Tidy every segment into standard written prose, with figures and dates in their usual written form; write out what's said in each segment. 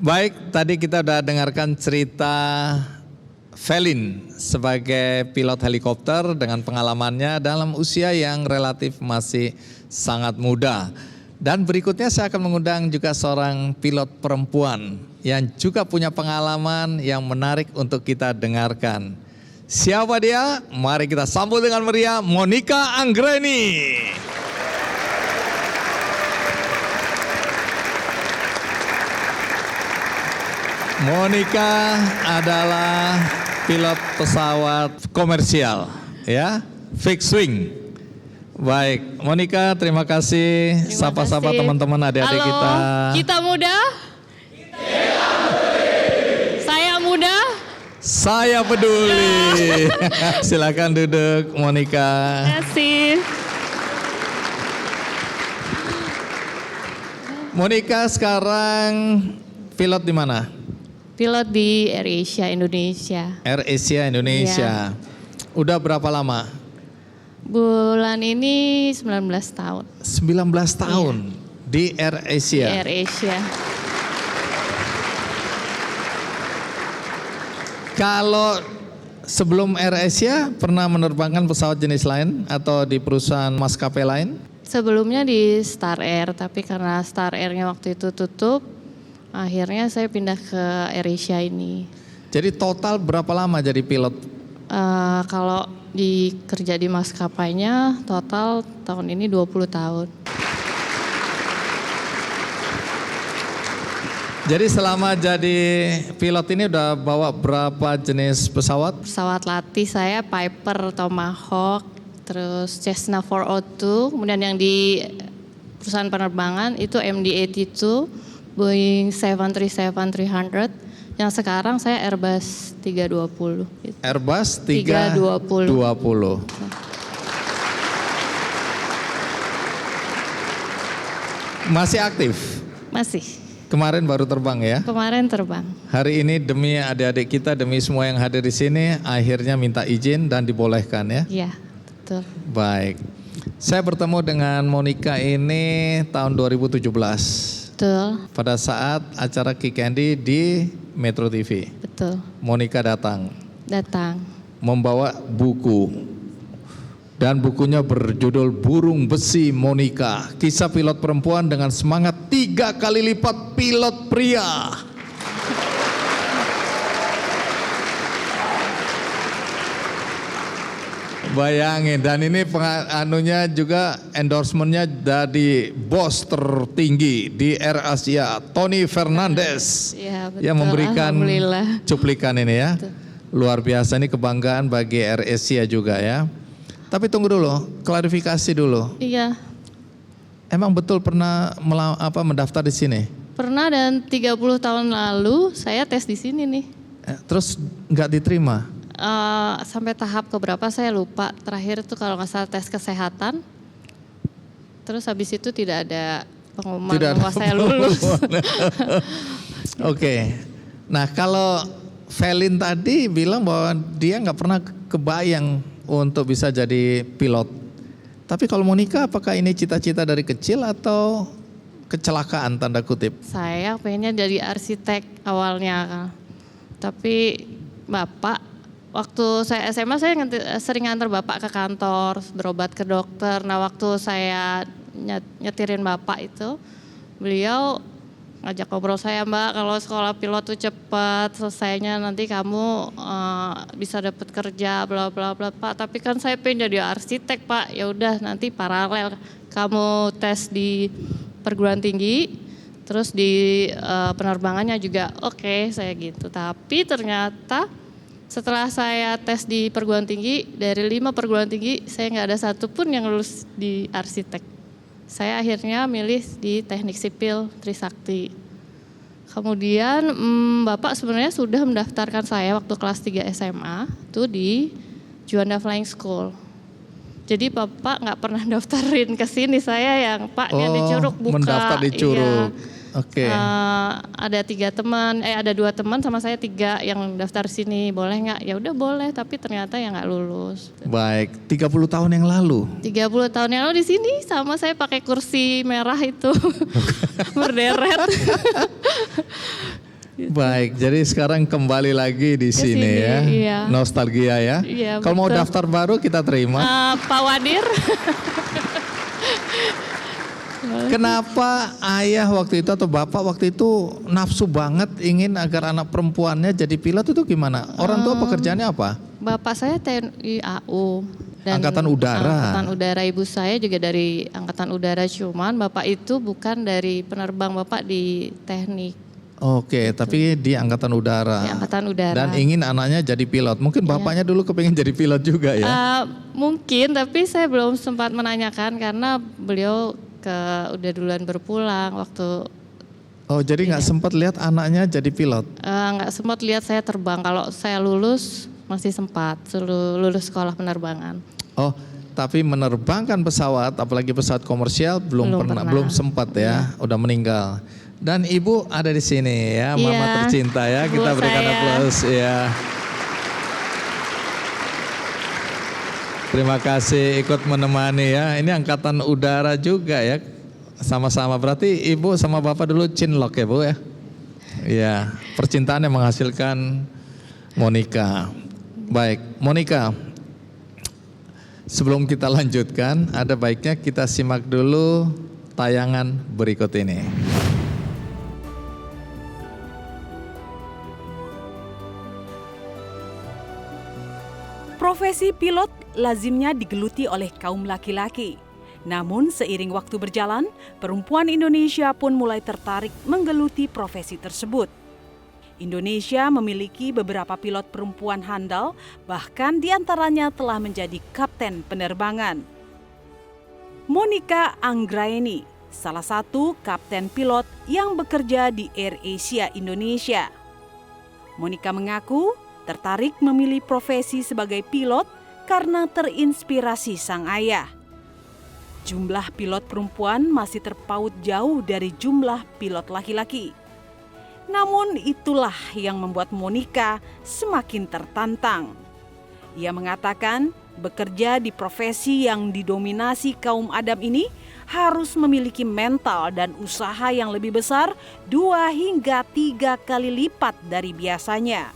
Baik, tadi kita sudah dengarkan cerita Felin sebagai pilot helikopter dengan pengalamannya dalam usia yang relatif masih sangat muda. Dan berikutnya saya akan mengundang juga seorang pilot perempuan yang juga punya pengalaman yang menarik untuk kita dengarkan. Siapa dia? Mari kita sambut dengan meriah Monica Anggreni. Monica adalah pilot pesawat komersial, ya, fixed wing. Baik, Monica, terima kasih. Sapa-sapa teman-teman adik-adik kita. Halo, kita muda. Saya muda. Saya peduli. Silakan duduk, Monica. Terima kasih. Monica sekarang pilot di mana? Pilot di AirAsia Indonesia. AirAsia Indonesia. Udah berapa lama? Bulan ini 19 tahun. 19 tahun di AirAsia. Di AirAsia. Kalau sebelum AirAsia pernah menerbangkan pesawat jenis lain atau di perusahaan maskapai lain? Sebelumnya di Star Air, tapi karena Star Air-nya waktu itu tutup, akhirnya saya pindah ke AirAsia ini. Jadi total berapa lama jadi pilot? Kalau kerja di maskapainya total tahun ini 20 tahun. Jadi selama jadi pilot ini udah bawa berapa jenis pesawat? Pesawat latih saya Piper Tomahawk, terus Cessna 402, kemudian yang di perusahaan penerbangan itu MD-82, Boeing 737-300, yang sekarang saya Airbus 320. Gitu. Airbus 320. Masih aktif? Masih. Kemarin baru terbang ya? Kemarin terbang. Hari ini demi adik-adik kita, demi semua yang hadir di sini, akhirnya minta izin dan dibolehkan ya? Iya, betul. Baik. Saya bertemu dengan Monica ini tahun 2017. Betul. Pada saat acara Kick Andy di Metro TV. Betul. Monica datang membawa buku. Dan bukunya berjudul Burung Besi Monica. Kisah pilot perempuan dengan semangat 3 kali lipat pilot pria. Bayangin, dan ini anunya juga endorsementnya dari bos tertinggi di AirAsia, Tony Fernandez, ya, betul, yang memberikan cuplikan ini ya. Betul. Luar biasa, ini kebanggaan bagi AirAsia juga ya. Tapi tunggu dulu, klarifikasi dulu. Iya. Emang betul pernah mendaftar di sini? Pernah, dan 30 tahun lalu saya tes di sini nih. Terus nggak diterima? Sampai tahap keberapa saya lupa. Terakhir itu kalau nggak salah tes kesehatan. Terus habis itu tidak ada pengumuman bahwa saya lulus. Oke. Nah, kalau Felin tadi bilang bahwa dia nggak pernah kebayang untuk bisa jadi pilot. Tapi kalau Monica, apakah ini cita-cita dari kecil atau kecelakaan tanda kutip? Saya pengennya jadi arsitek awalnya. Tapi bapak, waktu saya SMA saya sering nganter bapak ke kantor, berobat ke dokter. Nah, waktu saya nyetirin bapak itu, beliau ngajak ngobrol saya, Mbak, kalau sekolah pilot tuh cepat selesainya, nanti kamu bisa dapat kerja, bla bla bla, Pak. Tapi kan saya pengen jadi arsitek, Pak. Ya udah, nanti paralel kamu tes di perguruan tinggi, terus di penerbangannya juga oke, saya gitu. Tapi ternyata setelah saya tes di perguruan tinggi, dari 5 perguruan tinggi saya nggak ada satupun yang lulus di arsitek. Saya akhirnya milih di teknik sipil Trisakti. Kemudian bapak sebenarnya sudah mendaftarkan saya waktu kelas 3 SMA itu di Juanda Flying School. Jadi bapak nggak pernah daftarin ke sini, saya yang Paknya di Curug buka. Mendaftar di Curug. Iya. Oke. Ada 2 teman sama saya 3 yang daftar sini, boleh nggak? Ya udah boleh, tapi ternyata ya nggak lulus. Baik, 30 tahun yang lalu. 30 tahun yang lalu di sini sama saya pakai kursi merah itu berderet. Baik, jadi sekarang kembali lagi di sini sini, ya. iya. Nostalgia ya. Iya, Kalau mau betul. daftar baru kita terima. Pak Wadir. Kenapa ayah waktu itu atau bapak waktu itu nafsu banget ingin agar anak perempuannya jadi pilot itu gimana? Orang tua pekerjaannya apa? Bapak saya TNI AU. Angkatan Udara. Angkatan Udara, ibu saya juga dari Angkatan Udara, cuman bapak itu bukan dari penerbang, bapak di teknik. Oke, tapi di Angkatan Udara. Di Angkatan Udara. Dan ingin anaknya jadi pilot. Mungkin bapaknya dulu kepingin jadi pilot juga ya? Mungkin, tapi saya belum sempat menanyakan karena beliau udah duluan berpulang waktu. Oh, jadi nggak sempat lihat anaknya jadi pilot? Nggak sempat lihat saya terbang. Kalau saya lulus masih sempat lulus sekolah penerbangan. Oh, tapi menerbangkan pesawat, apalagi pesawat komersial belum sempat ya, udah meninggal. Dan ibu ada di sini ya, mama Iya, tercinta ya, kita bu berikan saya. aplaus ya. Terima kasih ikut menemani ya. Ini Angkatan Udara juga ya, sama-sama. Berarti ibu sama bapak dulu cinlok ya bu ya. Iya, percintaan yang menghasilkan Monica. Baik, Monica. Sebelum kita lanjutkan, ada baiknya kita simak dulu tayangan berikut ini. Profesi pilot lazimnya digeluti oleh kaum laki-laki. Namun seiring waktu berjalan, perempuan Indonesia pun mulai tertarik menggeluti profesi tersebut. Indonesia memiliki beberapa pilot perempuan handal, bahkan diantaranya telah menjadi kapten penerbangan. Monica Anggraeni, salah satu kapten pilot yang bekerja di AirAsia Indonesia. Monica mengaku tertarik memilih profesi sebagai pilot karena terinspirasi sang ayah. Jumlah pilot perempuan masih terpaut jauh dari jumlah pilot laki-laki. Namun itulah yang membuat Monica semakin tertantang. Ia mengatakan bekerja di profesi yang didominasi kaum Adam ini harus memiliki mental dan usaha yang lebih besar 2 hingga 3 kali lipat dari biasanya.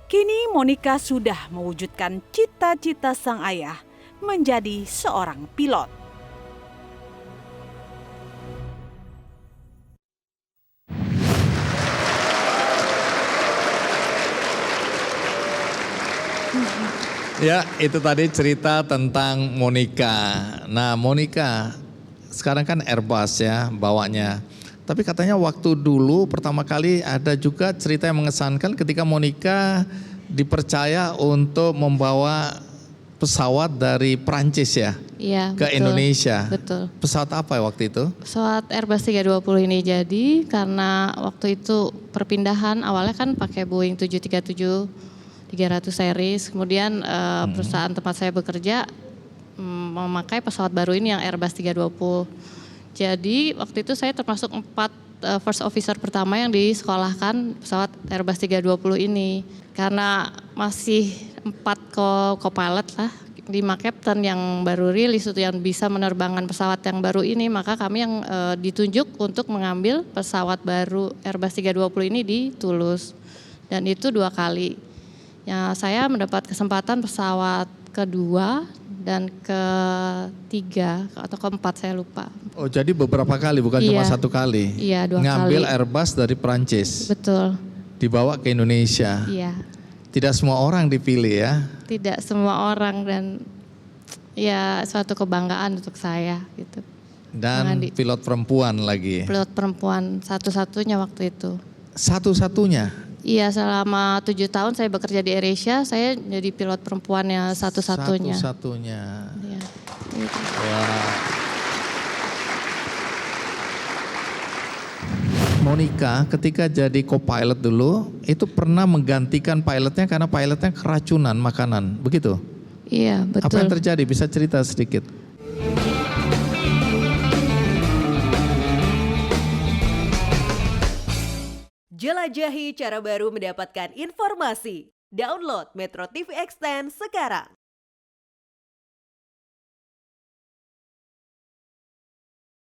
Kini Monica sudah mewujudkan cita-cita sang ayah menjadi seorang pilot. Ya, itu tadi cerita tentang Monica. Nah, Monica sekarang kan Airbus ya bawanya. Tapi katanya waktu dulu pertama kali ada juga cerita yang mengesankan ketika Monica dipercaya untuk membawa pesawat dari Prancis ya Iya, ke betul, Indonesia. Betul. Pesawat apa waktu itu? Pesawat Airbus 320 ini jadi karena waktu itu perpindahan awalnya kan pakai Boeing 737-300 series. Kemudian perusahaan tempat saya bekerja memakai pesawat baru ini yang Airbus 320. Jadi waktu itu saya termasuk 4 first officer pertama yang disekolahkan pesawat Airbus 320 ini. Karena masih 4 co-pilot lah, 5 captain yang baru rilis itu yang bisa menerbangkan pesawat yang baru ini, maka kami yang ditunjuk untuk mengambil pesawat baru Airbus 320 ini di Toulouse. Dan itu 2 kali. Ya, saya mendapat kesempatan pesawat kedua dan ketiga atau keempat saya lupa. Oh, jadi beberapa kali bukan cuma 1 kali. Iya, 2 kali. Ngambil Airbus dari Prancis. Betul. Dibawa ke Indonesia. Iya. Tidak semua orang dipilih ya. Tidak semua orang dan ya suatu kebanggaan untuk saya gitu. Dan pilot perempuan lagi. Pilot perempuan satu-satunya waktu itu. Satu-satunya? Iya, selama 7 tahun saya bekerja di AirAsia, saya jadi pilot perempuannya satu-satunya. Satu-satunya. Iya. Gitu. Wah. Monica ketika jadi co-pilot dulu itu pernah menggantikan pilotnya karena pilotnya keracunan makanan, begitu? Iya, betul. Apa yang terjadi? Bisa cerita sedikit? Jelajahi cara baru mendapatkan informasi. Download Metro TV Extend sekarang.